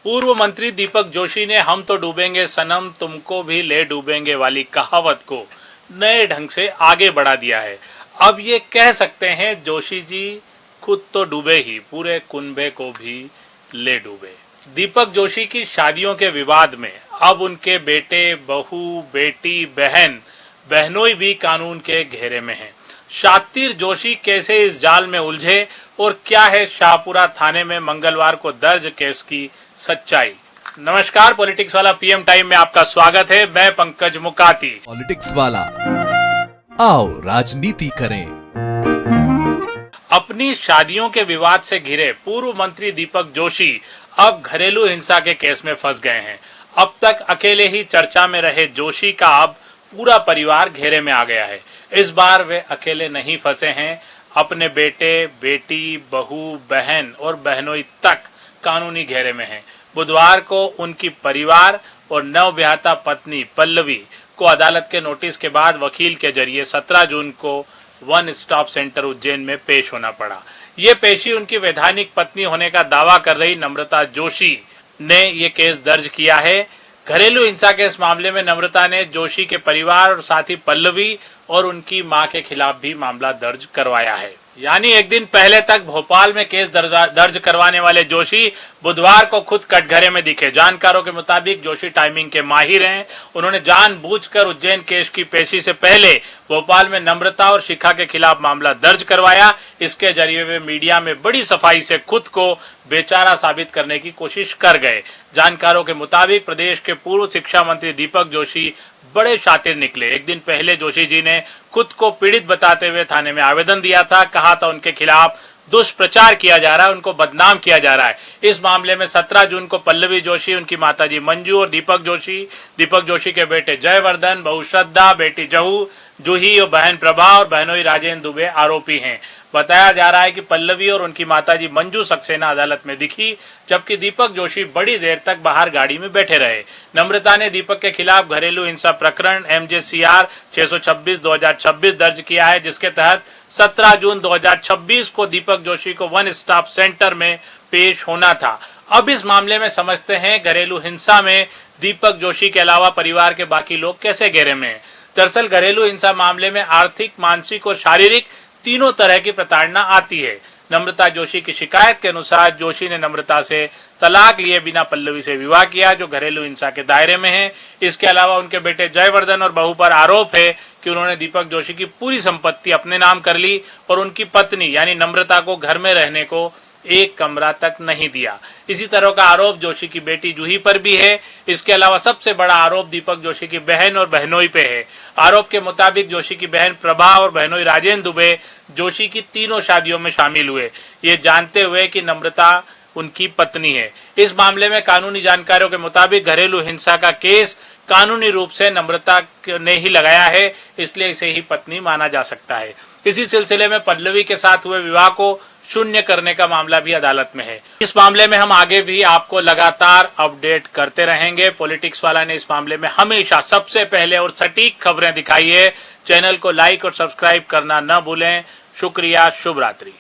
पूर्व मंत्री दीपक जोशी ने हम तो डूबेंगे सनम तुमको भी ले डूबेंगे वाली कहावत को नए ढंग से आगे बढ़ा दिया है। अब ये कह सकते हैं जोशी जी खुद तो डूबे ही पूरे कुनबे को भी ले डूबे। दीपक जोशी की शादियों के विवाद में अब उनके बेटे, बहू, बेटी, बहन, बहनोई भी कानून के घेरे में हैं। शातिर जोशी कैसे इस जाल में उलझे और क्या है शाहपुरा थाने में मंगलवार को दर्ज केस की सच्चाई। नमस्कार, पॉलिटिक्स वाला पीएम टाइम में आपका स्वागत है। मैं पंकज मुकाती। पॉलिटिक्स वाला, आओ राजनीति करें। अपनी शादियों के विवाद से घिरे पूर्व मंत्री दीपक जोशी अब घरेलू हिंसा के केस में फंस गए हैं। अब तक अकेले ही चर्चा में रहे जोशी का अब पूरा परिवार घेरे में आ गया है। इस बार वे अकेले नहीं फंसे हैं, अपने बेटे, बेटी, बहू, बहन और बहनोई तक कानूनी घेरे में हैं। बुधवार को उनकी परिवार और नवविवाहिता पत्नी पल्लवी को अदालत के नोटिस के बाद वकील के जरिए 17 जून को वन स्टॉप सेंटर उज्जैन में पेश होना पड़ा। ये पेशी उनकी वैधानिक पत्नी होने का दावा कर रही नम्रता जोशी ने ये केस दर्ज किया है। घरेलू हिंसा के इस मामले में नम्रता ने जोशी के परिवार और साथ ही पल्लवी और उनकी मां के खिलाफ भी मामला दर्ज करवाया है। यानी एक दिन पहले तक भोपाल में केस दर्ज करवाने वाले जोशी बुधवार को खुद कटघरे में दिखे। जानकारों के मुताबिक जोशी टाइमिंग के माहिर हैं। उन्होंने जानबूझकर उज्जैन केस की पेशी से पहले भोपाल में नम्रता और शिखा के खिलाफ मामला दर्ज करवाया। इसके जरिए वे मीडिया में बड़ी सफाई से खुद को बेचारा साबित करने की कोशिश कर गए। जानकारों के मुताबिक प्रदेश के पूर्व शिक्षा मंत्री दीपक जोशी बड़े शातिर निकले। एक दिन पहले जोशी जी ने खुद को पीड़ित बताते हुए थाने में आवेदन दिया था। कहा था उनके खिलाफ दुष्प्रचार किया जा रहा है, उनको बदनाम किया जा रहा है। इस मामले में 17 जून को पल्लवी जोशी, उनकी माताजी मंजू और दीपक जोशी के बेटे जयवर्धन, बहू श्रद्धा, बेटी जूही और बहन प्रभा और बहनोई राजेंद्र दुबे आरोपी हैं। बताया जा रहा है कि पल्लवी और उनकी माताजी मंजू सक्सेना अदालत में दिखी, जबकि दीपक जोशी बड़ी देर तक बाहर गाड़ी में बैठे रहे। नम्रता ने दीपक के खिलाफ घरेलू हिंसा प्रकरण MJCR 626/2026 दर्ज किया है, जिसके तहत 17 जून 2026 को दीपक जोशी को वन स्टॉप सेंटर में पेश होना था। अब इस मामले में समझते हैं घरेलू हिंसा में दीपक जोशी के अलावा परिवार के बाकी लोग कैसे घेरे में हैं। दरअसल घरेलू हिंसा मामले में आर्थिक, मानसिक और शारीरिक तीनों तरह की प्रताड़ना आती है। नम्रता जोशी की शिकायत के अनुसार जोशी ने नम्रता से तलाक लिए बिना पल्लवी से विवाह किया, जो घरेलू हिंसा के दायरे में है। इसके अलावा उनके बेटे जयवर्धन और बहू पर आरोप है कि उन्होंने दीपक जोशी की पूरी संपत्ति अपने नाम कर ली और उनकी पत्नी यानी नम्रता को घर में रहने को एक कमरा तक नहीं दिया। इसी तरह का आरोप जोशी की बेटी जूही पर भी है। इसके अलावा सबसे बड़ा आरोप दीपक जोशी की बहन और बहनोई पे है। आरोप के मुताबिक जोशी की बहन प्रभा और बहनोई राजेंद्र दुबे जोशी की तीनों शादियों में शामिल हुए, ये जानते हुए कि नम्रता उनकी पत्नी है। इस मामले में कानूनी जानकारियों के मुताबिक घरेलू हिंसा का केस कानूनी रूप से नम्रता ने ही लगाया है, इसलिए इसे ही पत्नी माना जा सकता है। इसी सिलसिले में पल्लवी के साथ हुए विवाह को शून्य करने का मामला भी अदालत में है। इस मामले में हम आगे भी आपको लगातार अपडेट करते रहेंगे। पॉलिटिक्स वाला ने इस मामले में हमेशा सबसे पहले और सटीक खबरें दिखाई है। चैनल को लाइक और सब्सक्राइब करना न भूलें। शुक्रिया, शुभ रात्रि।